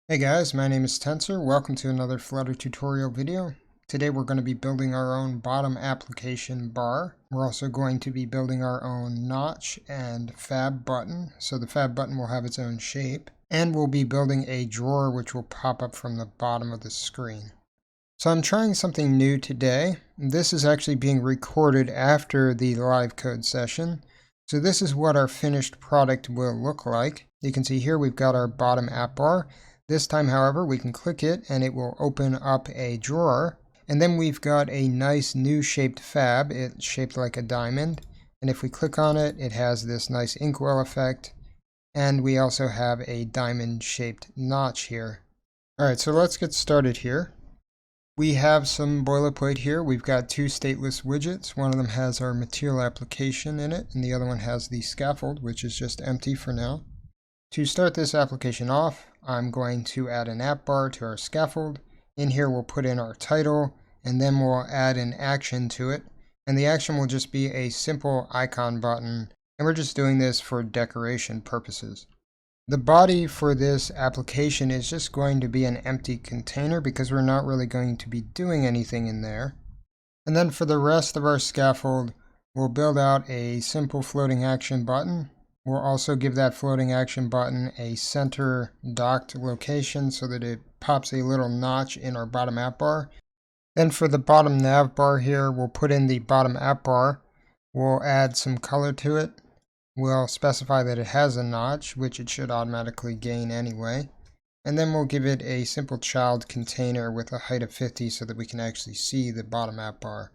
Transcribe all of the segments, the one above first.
Hey guys, my name is Tensor. Welcome to another Flutter tutorial video. Today we're going to be building our own bottom application bar. We're also going to be building our own notch and fab button. So the fab button will have its own shape. And we'll be building a drawer which will pop up from the bottom of the screen. So I'm trying something new today. This is actually being recorded after the live code session. So this is what our finished product will look like. You can see here we've got our bottom app bar. This time, however, we can click it and it will open up a drawer. And then we've got a nice new shaped fab. It's shaped like a diamond. And if we click on it, it has this nice inkwell effect. And we also have a diamond shaped notch here. Alright, so let's get started here. We have some boilerplate here. We've got two stateless widgets. One of them has our material application in it, and the other one has the scaffold, which is just empty for now. To start this application off, I'm going to add an app bar to our scaffold. In here we'll put in our title, and then we'll add an action to it. And the action will just be a simple icon button, and we're just doing this for decoration purposes. The body for this application is just going to be an empty container because we're not really going to be doing anything in there. And then for the rest of our scaffold, we'll build out a simple floating action button. We'll also give that floating action button a center docked location so that it pops a little notch in our bottom app bar. Then for the bottom nav bar here, we'll put in the bottom app bar. We'll add some color to it. We'll specify that it has a notch, which it should automatically gain anyway. And then we'll give it a simple child container with a height of 50 so that we can actually see the bottom app bar.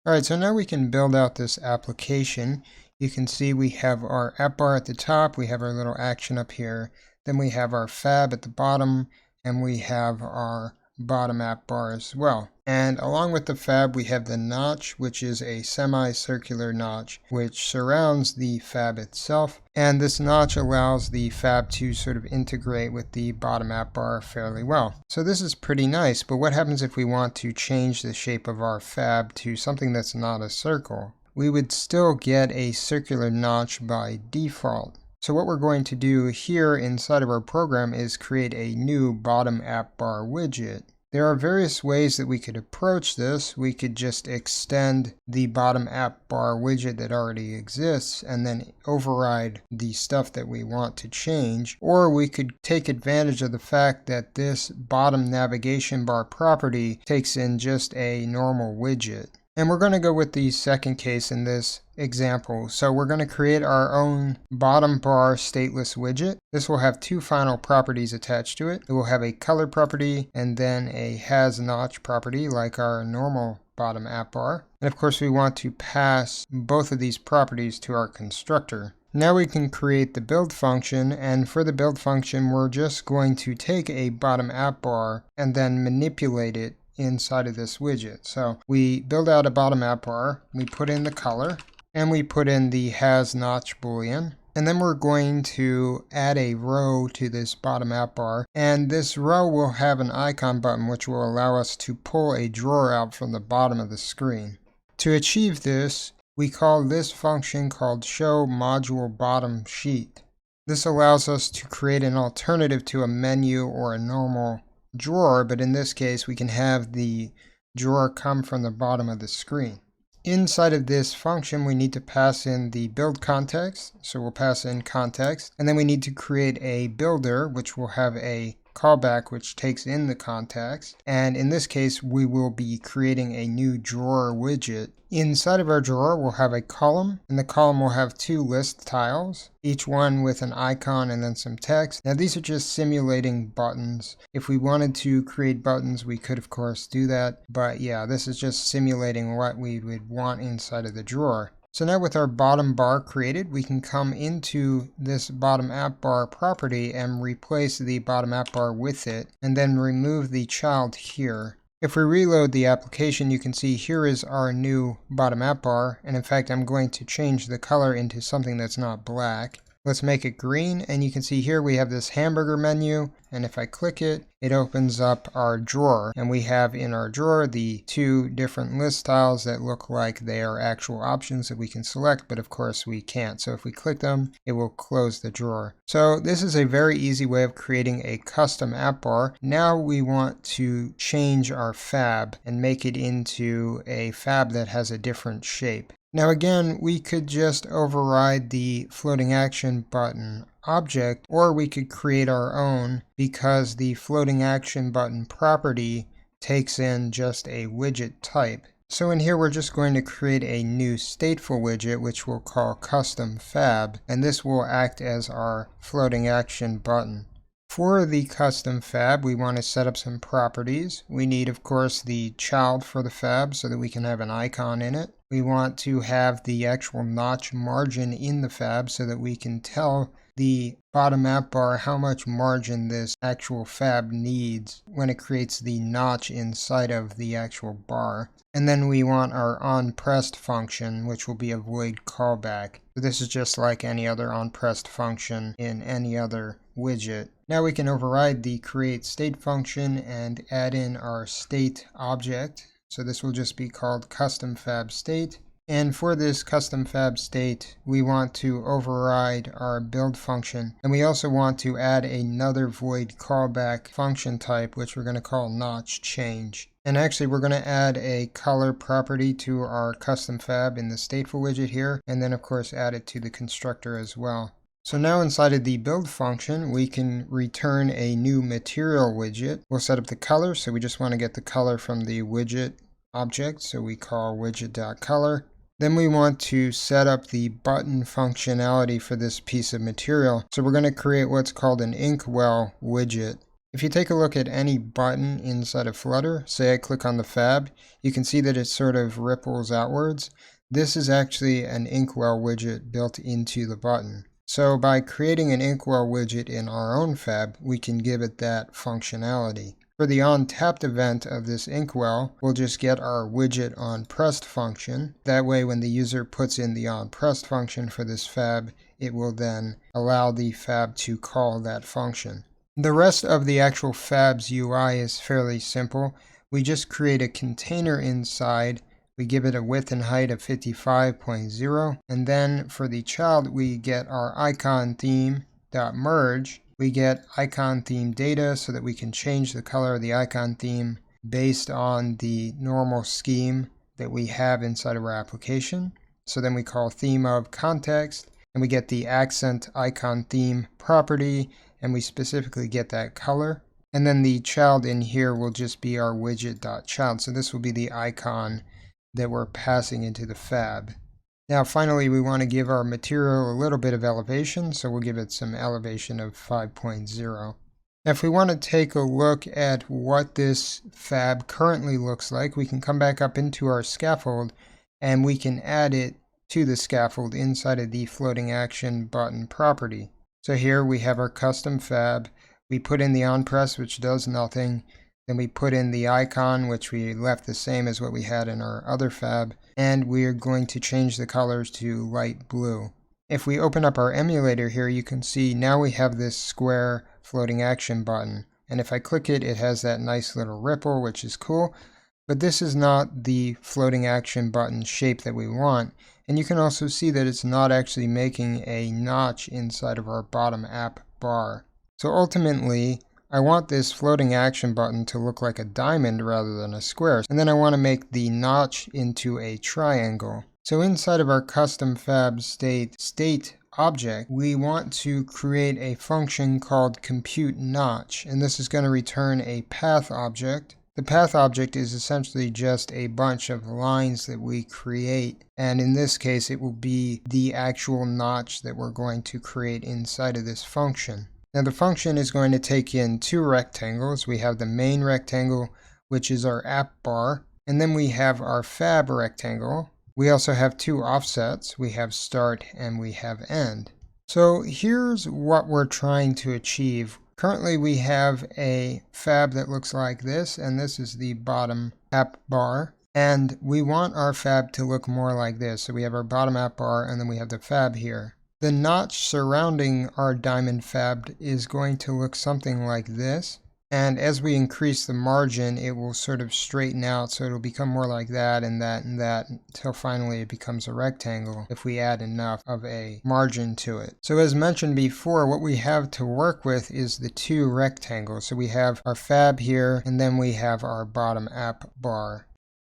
Alright, so now we can build out this application. You can see we have our app bar at the top, we have our little action up here, then we have our fab at the bottom, and we have our bottom app bar as well. And along with the fab we have the notch, which is a semicircular notch which surrounds the fab itself, and this notch allows the fab to sort of integrate with the bottom app bar fairly well. So this is pretty nice, but what happens if we want to change the shape of our fab to something that's not a circle? We would still get a circular notch by default. So what we're going to do here inside of our program is create a new bottom app bar widget. There are various ways that we could approach this. We could just extend the bottom app bar widget that already exists and then override the stuff that we want to change. Or we could take advantage of the fact that this bottom navigation bar property takes in just a normal widget. And we're going to go with the second case in this example. So we're going to create our own bottom bar stateless widget. This will have two final properties attached to it. It will have a color property and then a has notch property like our normal bottom app bar. And of course we want to pass both of these properties to our constructor. Now we can create the build function, and for the build function we're just going to take a bottom app bar and then manipulate it inside of this widget. So we build out a bottom app bar, we put in the color, and we put in the has notch boolean. And then we're going to add a row to this bottom app bar, and this row will have an icon button which will allow us to pull a drawer out from the bottom of the screen. To achieve this, we call this function called show module bottom sheet. This allows us to create an alternative to a menu or a normal drawer, but in this case we can have the drawer come from the bottom of the screen. Inside of this function we need to pass in the build context, so we'll pass in context, and then we need to create a builder which will have a callback which takes in the context, and in this case we will be creating a new drawer widget. Inside of our drawer we'll have a column, and the column will have two list tiles, each one with an icon and then some text. Now these are just simulating buttons. If we wanted to create buttons we could of course do that, but yeah, this is just simulating what we would want inside of the drawer. So now with our bottom bar created, we can come into this bottom app bar property and replace the bottom app bar with it, and then remove the child here. If we reload the application, you can see here is our new bottom app bar, and in fact I'm going to change the color into something that's not black. Let's make it green, and you can see here we have this hamburger menu, and if I click it, it opens up our drawer, and we have in our drawer the two different list tiles that look like they are actual options that we can select, but of course we can't. So if we click them, it will close the drawer. So this is a very easy way of creating a custom app bar. Now we want to change our fab and make it into a fab that has a different shape. Now again, we could just override the floating action button object, or we could create our own because the floating action button property takes in just a widget type. So in here we're just going to create a new stateful widget which we'll call custom fab, and this will act as our floating action button. For the custom fab, we want to set up some properties. We need, of course, the child for the fab so that we can have an icon in it. We want to have the actual notch margin in the fab so that we can tell the bottom app bar how much margin this actual fab needs when it creates the notch inside of the actual bar. And then we want our onPressed function, which will be a void callback. So this is just like any other onPressed function in any other widget. Now we can override the create state function and add in our state object. So this will just be called custom fab state. And for this custom fab state, we want to override our build function. And we also want to add another void callback function type, which we're going to call notch change. And actually, we're going to add a color property to our custom fab in the stateful widget here, and then of course add it to the constructor as well. So now inside of the build function, we can return a new material widget. We'll set up the color, so we just want to get the color from the widget object, so we call widget.color. Then we want to set up the button functionality for this piece of material. So we're going to create what's called an inkwell widget. If you take a look at any button inside of Flutter, say I click on the fab, you can see that it sort of ripples outwards. This is actually an inkwell widget built into the button. So by creating an inkwell widget in our own fab, we can give it that functionality. For the onTapped event of this inkwell, we'll just get our widget onPressed function. That way when the user puts in the onPressed function for this fab, it will then allow the fab to call that function. The rest of the actual fab's UI is fairly simple. We just create a container inside. We give it a width and height of 55.0, and then for the child we get our icon theme.merge. We get icon theme data so that we can change the color of the icon theme based on the normal scheme that we have inside of our application. So then we call theme of context, and we get the accent icon theme property, and we specifically get that color. And then the child in here will just be our widget.child. So this will be the icon that we're passing into the fab. Now finally we want to give our material a little bit of elevation, so we'll give it some elevation of 5.0. Now if we want to take a look at what this fab currently looks like, we can come back up into our scaffold and we can add it to the scaffold inside of the floating action button property. So here we have our custom fab. We put in the onPress, which does nothing. Then we put in the icon, which we left the same as what we had in our other fab, and we are going to change the colors to light blue. If we open up our emulator here, you can see now we have this square floating action button, and if I click it, it has that nice little ripple, which is cool, but this is not the floating action button shape that we want, and you can also see that it's not actually making a notch inside of our bottom app bar. So ultimately, I want this floating action button to look like a diamond rather than a square. And then I want to make the notch into a triangle. So inside of our custom fab state object, we want to create a function called compute notch. And this is going to return a path object. The path object is essentially just a bunch of lines that we create. And in this case, it will be the actual notch that we're going to create inside of this function. Now the function is going to take in two rectangles. We have the main rectangle, which is our app bar, and then we have our fab rectangle. We also have two offsets. We have start and we have end. So here's what we're trying to achieve. Currently we have a fab that looks like this, and this is the bottom app bar. And we want our fab to look more like this. So we have our bottom app bar, and then we have the fab here. The notch surrounding our diamond fab is going to look something like this. And as we increase the margin, it will sort of straighten out, so it'll become more like that and that and that until finally it becomes a rectangle if we add enough of a margin to it. So as mentioned before, what we have to work with is the two rectangles. So we have our fab here, and then we have our bottom app bar.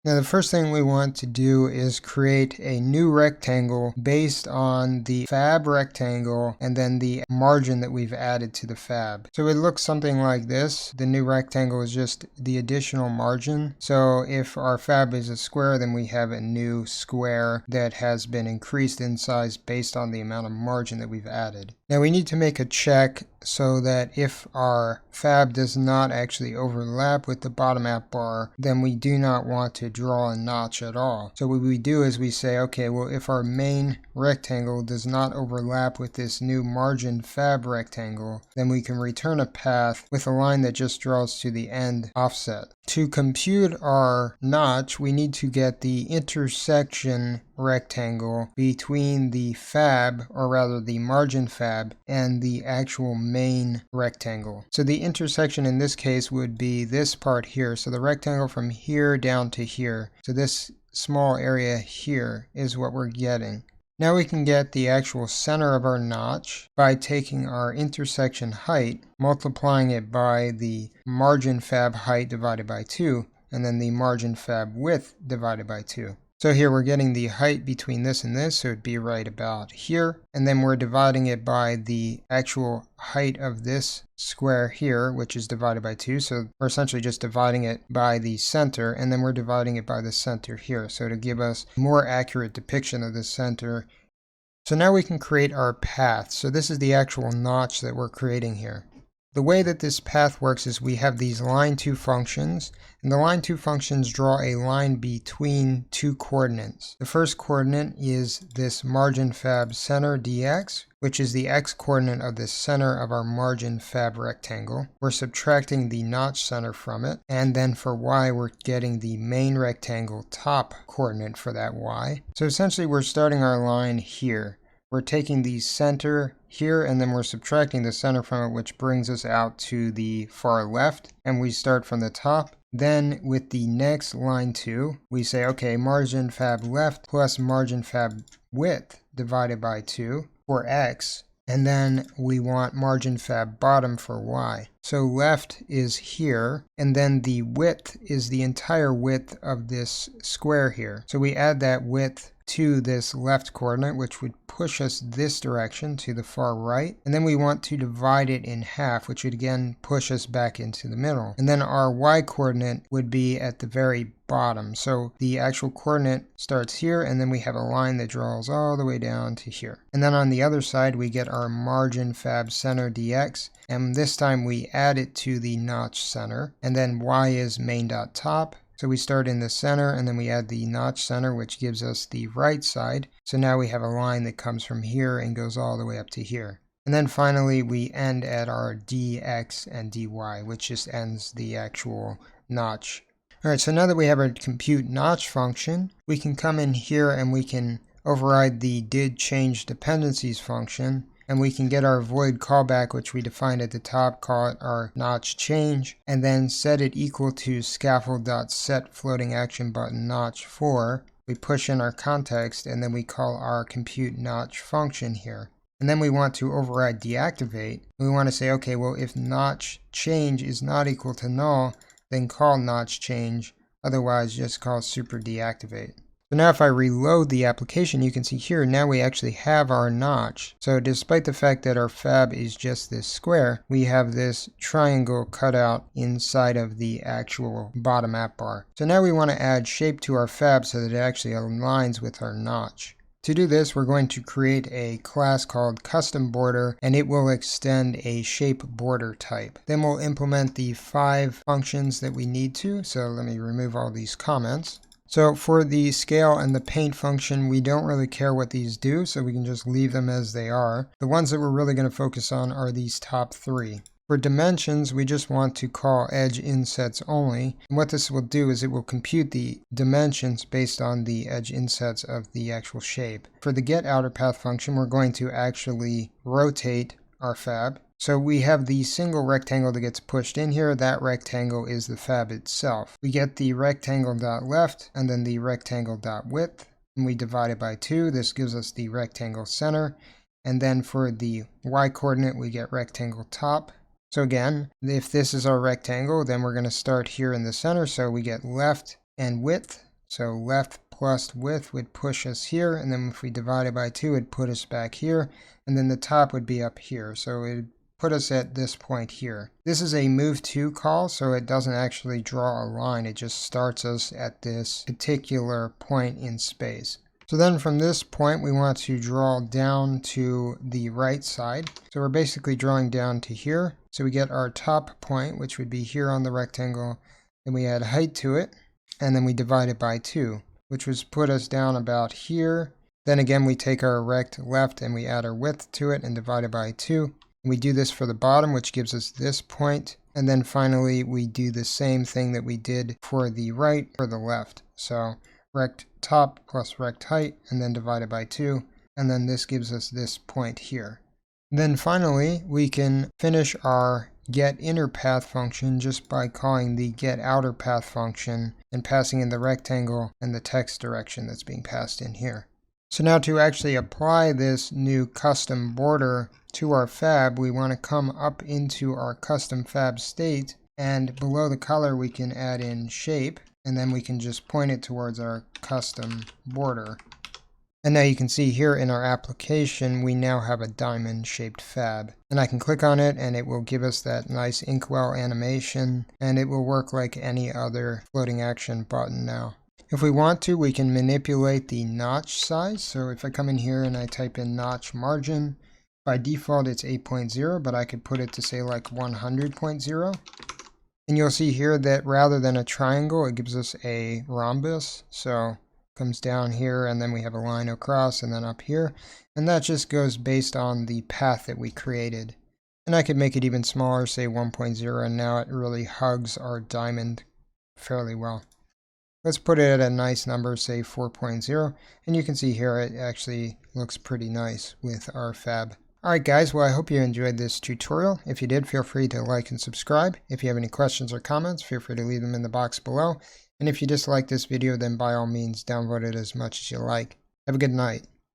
Now the first thing we want to do is create a new rectangle based on the fab rectangle and then the margin that we've added to the fab. So it looks something like this. The new rectangle is just the additional margin. So if our fab is a square, then we have a new square that has been increased in size based on the amount of margin that we've added. Now we need to make a check so that if our fab does not actually overlap with the bottom app bar, then we do not want to draw a notch at all. So what we do is we say, okay, well, if our main rectangle does not overlap with this new margin fab rectangle, then we can return a path with a line that just draws to the end offset. To compute our notch, we need to get the intersection rectangle between the fab, or rather the margin fab, and the actual main rectangle. So the intersection in this case would be this part here. So the rectangle from here down to here. So this small area here is what we're getting. Now we can get the actual center of our notch by taking our intersection height, multiplying it by the margin fab height divided by 2, and then the margin fab width divided by 2. So here we're getting the height between this and this, so it'd be right about here. And then we're dividing it by the actual height of this square here, which is divided by 2. So we're essentially just dividing it by the center, and then we're dividing it by the center here. So to give us a more accurate depiction of the center. So now we can create our path. So this is the actual notch that we're creating here. The way that this path works is we have these line2 functions, and the line2 functions draw a line between two coordinates. The first coordinate is this margin fab center dx, which is the x coordinate of the center of our margin fab rectangle. We're subtracting the notch center from it, and then for y we're getting the main rectangle top coordinate for that y. So essentially we're starting our line here. We're taking the center here, and then we're subtracting the center from it, which brings us out to the far left, and we start from the top. Then with the next line 2, we say, okay, margin fab left plus margin fab width divided by 2 for x, and then we want margin fab bottom for y. So left is here, and then the width is the entire width of this square here. So we add that width to this left coordinate, which would push us this direction to the far right. And then we want to divide it in half, which would again push us back into the middle. And then our y coordinate would be at the very bottom. So the actual coordinate starts here, and then we have a line that draws all the way down to here. And then on the other side, we get our margin fab center dx. And this time we add it to the notch center. And then y is main dot top. So we start in the center, and then we add the notch center, which gives us the right side. So now we have a line that comes from here and goes all the way up to here. And then finally, we end at our dx and dy, which just ends the actual notch. All right, so now that we have our compute notch function, we can come in here and we can override the didChangeDependencies function. And we can get our void callback, which we defined at the top, call it our notch change, and then set it equal to scaffold.setFloatingActionButton notch 4. We push in our context, and then we call our compute notch function here. And then we want to override deactivate. We want to say, okay, well, if notch change is not equal to null, then call notch change. Otherwise, just call super deactivate. So now if I reload the application, you can see here, now we actually have our notch. So despite the fact that our fab is just this square, we have this triangle cut out inside of the actual bottom app bar. So now we want to add shape to our fab so that it actually aligns with our notch. To do this, we're going to create a class called custom border, and it will extend a shape border type. Then we'll implement the 5 functions that we need to. So let me remove all these comments. So for the scale and the paint function, we don't really care what these do, so we can just leave them as they are. The ones that we're really going to focus on are these top 3. For dimensions, we just want to call edge insets only. And what this will do is it will compute the dimensions based on the edge insets of the actual shape. For the get outer path function, we're going to actually rotate our fab. So we have the single rectangle that gets pushed in here. That rectangle is the fab itself. We get the rectangle.left and then the rectangle.width, and we divide it by 2. This gives us the rectangle center. And then for the y coordinate, we get rectangle top. So again, if this is our rectangle, then we're going to start here in the center. So we get left and width. So left plus width would push us here. And then if we divide it by 2, it'd put us back here. And then the top would be up here. So it'd put us at this point here. This is a move to call, so it doesn't actually draw a line. It just starts us at this particular point in space. So then from this point, we want to draw down to the right side. So we're basically drawing down to here. So we get our top point, which would be here on the rectangle. Then we add height to it, and then we divide it by 2, which would put us down about here. Then again, we take our rect left and we add our width to it and divide it by 2. And we do this for the bottom, which gives us this point. And then finally, we do the same thing that we did for the right or the left. So rect top plus rect height, and then divided by 2, and then this gives us this point here. Then finally, we can finish our get inner path function just by calling the get outer path function and passing in the rectangle and the text direction that's being passed in here. So now to actually apply this new custom border to our fab, we want to come up into our custom fab state, and below the color we can add in shape. And then we can just point it towards our custom border. And now you can see here in our application, we now have a diamond shaped fab. And I can click on it and it will give us that nice inkwell animation, and it will work like any other floating action button now. If we want to, we can manipulate the notch size. So if I come in here and I type in notch margin, by default it's 8.0, but I could put it to say like 100.0. And you'll see here that rather than a triangle, it gives us a rhombus. So it comes down here and then we have a line across and then up here. And that just goes based on the path that we created. And I could make it even smaller, say 1.0, and now it really hugs our diamond fairly well. Let's put it at a nice number, say 4.0. And you can see here it actually looks pretty nice with our fab. Alright guys, well I hope you enjoyed this tutorial. If you did, feel free to like and subscribe. If you have any questions or comments, feel free to leave them in the box below. And if you dislike this video, then by all means downvote it as much as you like. Have a good night.